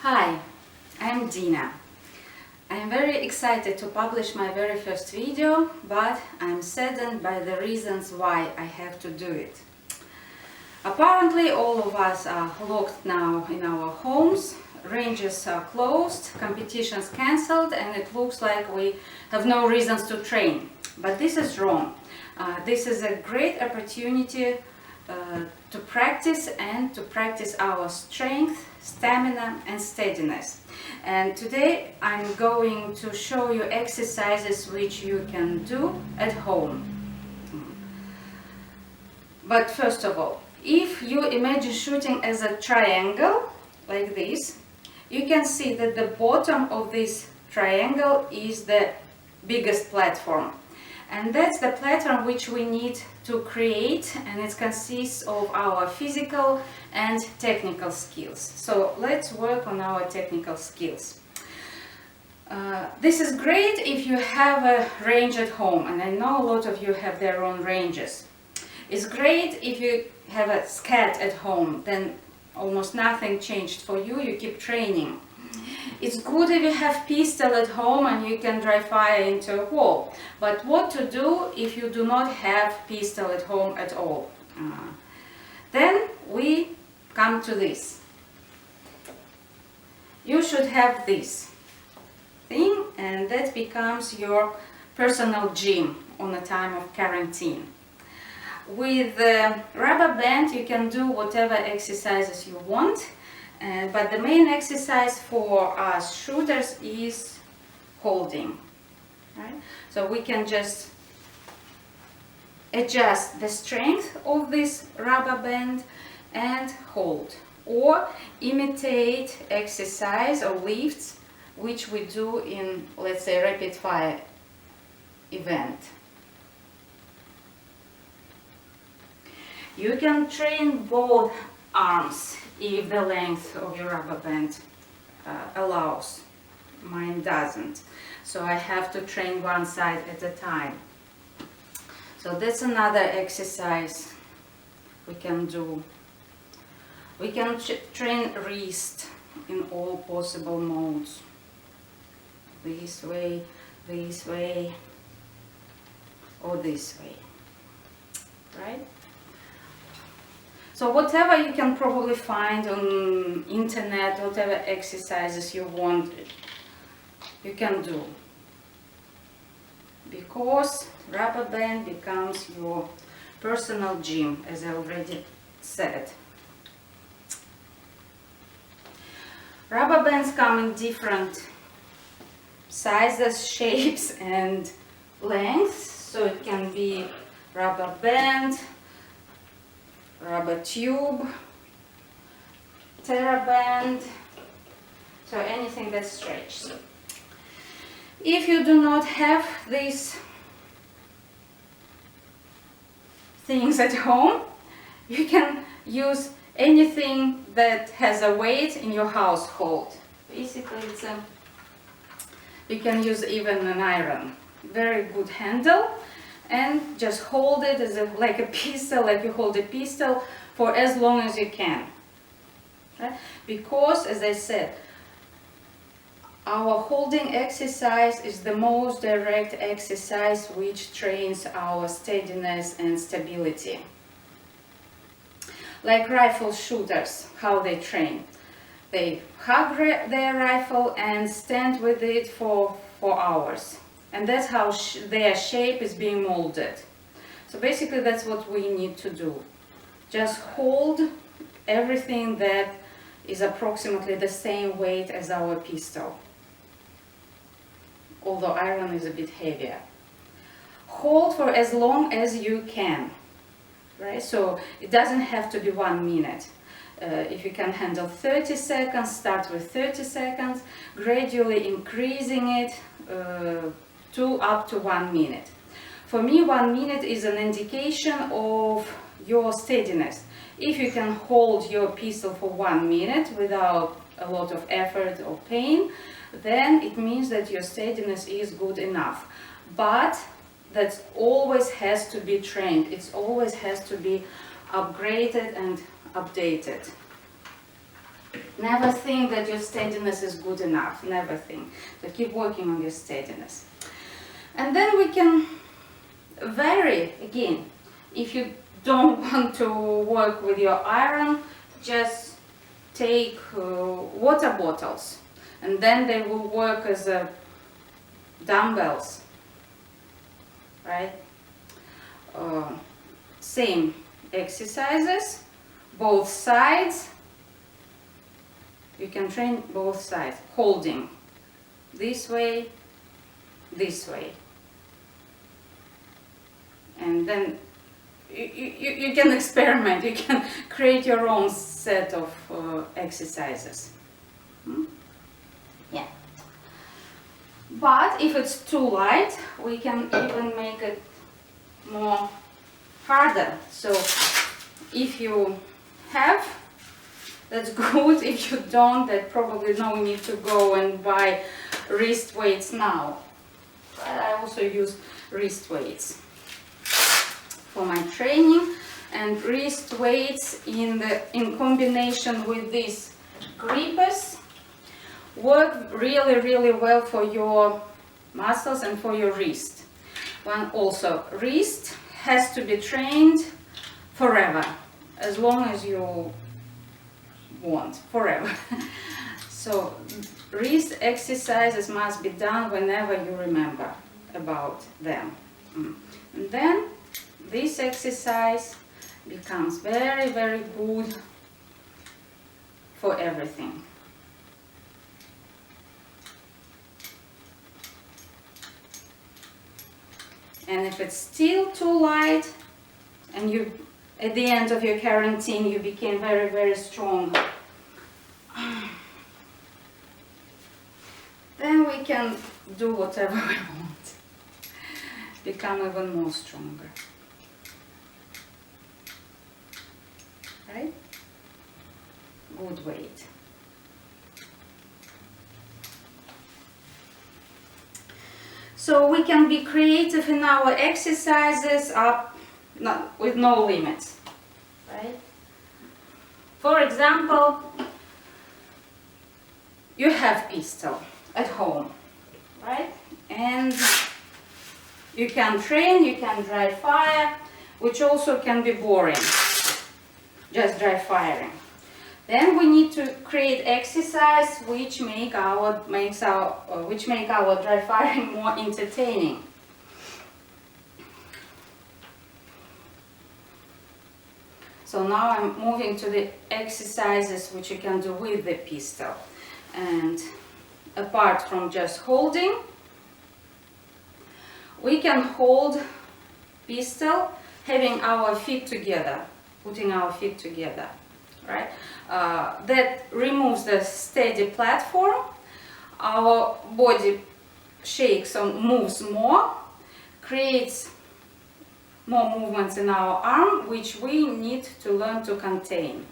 Hi, I'm Dina. I'm very excited to publish my very first video, but I'm saddened by the reasons why I have to do it. Apparently all of us are locked now in our homes, ranges are closed, competitions cancelled, and it looks like we have no reasons to train. But this is wrong. This is a great opportunity to practice our strength, stamina and steadiness. And today I'm going to show you exercises which you can do at home. But first of all, if you imagine shooting as a triangle like this, you can see that the bottom of this triangle is the biggest platform. And that's the platform which we need to create, and it consists of our physical and technical skills. So let's work on our technical skills. This is great if you have a range at home, and I know a lot of you have their own ranges. It's great if you have a scat at home, then almost nothing changed for you, you keep training. It's good if you have pistol at home and you can dry fire into a wall. But what to do if you do not have pistol at home at all? Then we come to this. You should have this thing, and that becomes your personal gym on a time of quarantine. With the rubber band you can do whatever exercises you want. But the main exercise for us shooters is holding. Right? So we can just adjust the strength of this rubber band and hold, or imitate exercise or lifts which we do in, let's say, rapid fire event. You can train both arms if the length of your rubber band allows. Mine doesn't, so I have to train one side at a time. So that's another exercise we can do. We can train wrist in all possible modes. This way, or this way, right? So whatever you can probably find on internet, whatever exercises you want, you can do. Because rubber band becomes your personal gym, as I already said. Rubber bands come in different sizes, shapes and lengths. So it can be rubber band, rubber tube, TheraBand, so anything that stretches. If you do not have these things at home, you can use anything that has a weight in your household. Basically, you can use even an iron. Very good handle. And just hold it as like a pistol, like you hold a pistol, for as long as you can. Right? Because, as I said, our holding exercise is the most direct exercise which trains our steadiness and stability. Like rifle shooters, how they train. They hug their rifle and stand with it for hours. And that's how their shape is being molded. So basically that's what we need to do. Just hold everything that is approximately the same weight as our pistol. Although iron is a bit heavier. Hold for as long as you can. Right? So it doesn't have to be 1 minute. If you can handle 30 seconds, start with 30 seconds, gradually increasing it up to 1 minute. For me, 1 minute is an indication of your steadiness. If you can hold your pistol for 1 minute without a lot of effort or pain, then it means that your steadiness is good enough. But that always has to be trained. It always has to be upgraded and updated. Never think that your steadiness is good enough. Never think. So keep working on your steadiness. And then we can vary again. If you don't want to work with your iron, just take water bottles, and then they will work as dumbbells, right? Same exercises, both sides. You can train both sides, holding this way, and then you can experiment, you can create your own set of exercises. Yeah. But if it's too light, we can even make it more harder. So if you have, that's good. If you don't, then probably no need to go and buy wrist weights now. But I also use wrist weights for my training, and wrist weights in combination with these grippers work really well for your muscles and for your wrist. One also, wrist has to be trained forever, as long as you want, forever. So wrist exercises must be done whenever you remember about them. And then this exercise becomes very good for everything. And if it's still too light, and you, at the end of your quarantine, you became very strong, then we can do whatever we want. Become even more stronger. Right? Good weight. So we can be creative in our exercises with no limits, right? For example, you have pistol at home, right? And you can train, you can dry fire, which also can be boring, just dry firing. Then we need to create exercise which make our dry firing more entertaining. So now I'm moving to the exercises which you can do with the pistol. And apart from just holding, we can hold pistol having our feet together, putting our feet together, right? That removes the steady platform, our body shakes and moves more, creates more movements in our arm, which we need to learn to contain.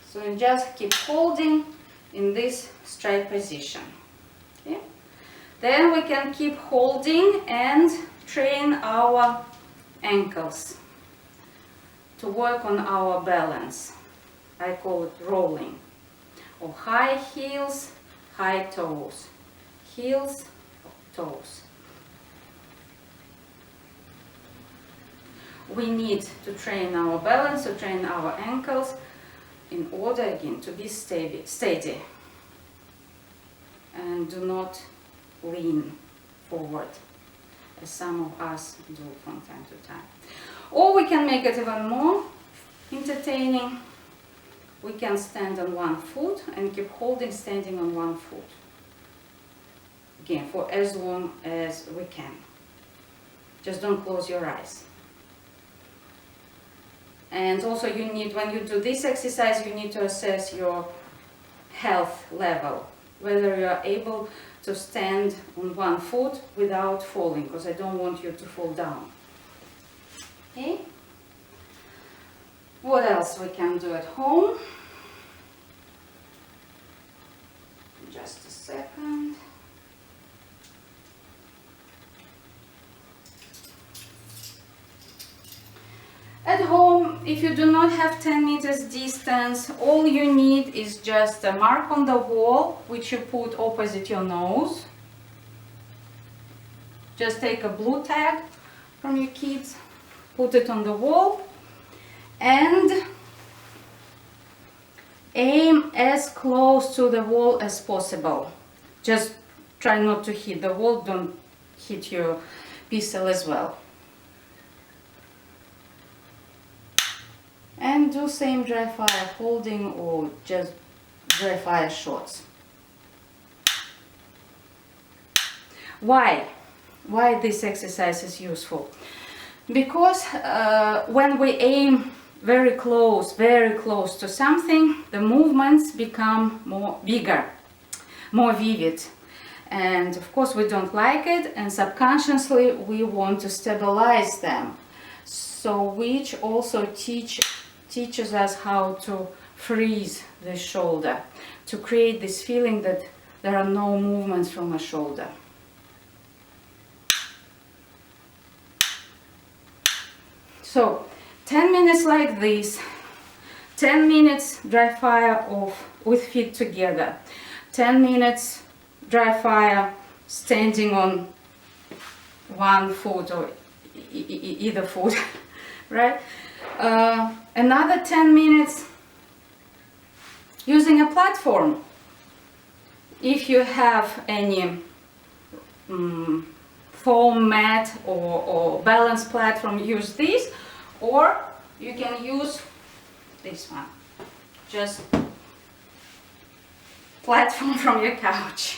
So you just keep holding in this straight position. Okay? Then we can keep holding and train our ankles to work on our balance. I call it rolling. Or high heels, high toes. Heels, toes. We need to train our balance, to train our ankles in order again to be steady. And do not lean forward, as some of us do from time to time. Or we can make it even more entertaining. We can stand on one foot and keep holding standing on one foot. Again, for as long as we can. Just don't close your eyes. And also you need, when you do this exercise, you need to assess your health level. Whether you are able to stand on one foot without falling, because I don't want you to fall down. Okay? What else we can do at home? Just a second. At home, if you do not have 10 meters distance, all you need is just a mark on the wall, which you put opposite your nose. Just take a blue tag from your kids, put it on the wall, and aim as close to the wall as possible. Just try not to hit the wall, don't hit your pistol as well. And do same dry fire holding or just dry fire shots. Why this exercise is useful? Because when we aim very close to something, the movements become bigger, more vivid. And of course we don't like it, and subconsciously we want to stabilize them. So which also teaches us how to freeze the shoulder, to create this feeling that there are no movements from the shoulder. So 10 minutes like this, 10 minutes dry fire off with feet together, 10 minutes dry fire standing on one foot or either foot, right? Another 10 minutes using a platform. If you have any foam mat or balance platform, use this, or you can use this one, just platform from your couch.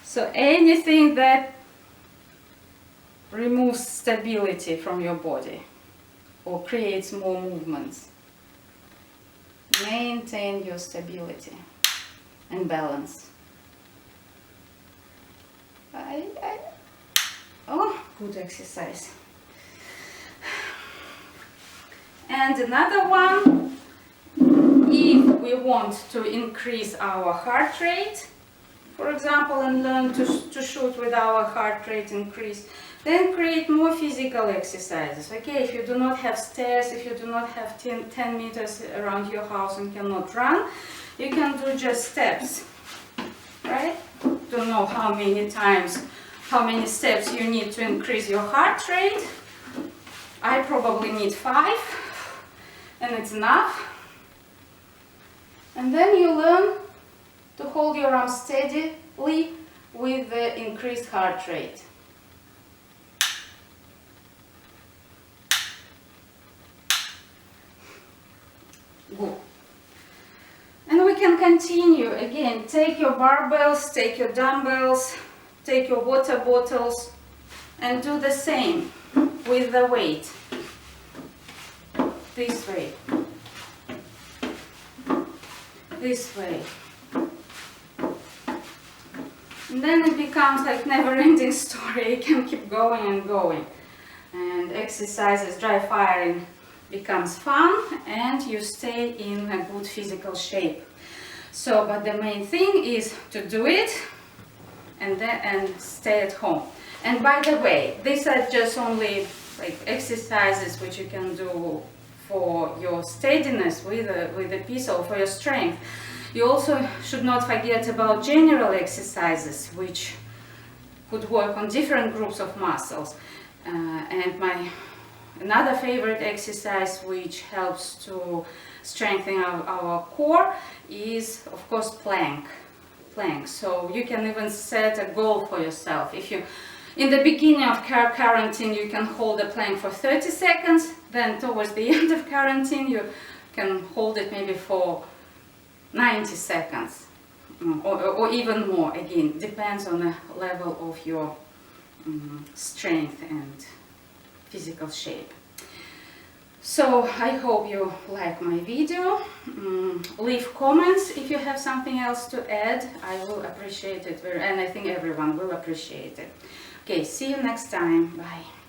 So anything that removes stability from your body or creates more movements. Maintain your stability and balance. Oh, good exercise. And another one, if we want to increase our heart rate, for example, and learn to shoot with our heart rate increase, then create more physical exercises. Okay, if you do not have stairs, if you do not have 10 meters around your house and cannot run, you can do just steps, right? Don't know how many steps you need to increase your heart rate. I probably need 5, and it's enough. And then you learn to hold your arm steadily with the increased heart rate. Good. And we can continue. Again, take your barbells, take your dumbbells, take your water bottles, and do the same with the weight. This way. This way. And then it becomes like never-ending story. You can keep going and going. And exercises, dry firing becomes fun, and you stay in a good physical shape. So, but the main thing is to do it and stay at home. And by the way, these are just only like exercises which you can do for your steadiness with a pistol, for your strength. You also should not forget about general exercises which could work on different groups of muscles. And another favorite exercise which helps to strengthen our core is, of course, plank. So you can even set a goal for yourself. If you, in the beginning of quarantine, you can hold a plank for 30 seconds, then towards the end of quarantine you can hold it maybe for 90 seconds or even more. Again, depends on the level of your strength and physical shape. So I hope you like my video. Leave comments if you have something else to add. I will appreciate it, and I think everyone will appreciate it. Okay, see you next time. Bye.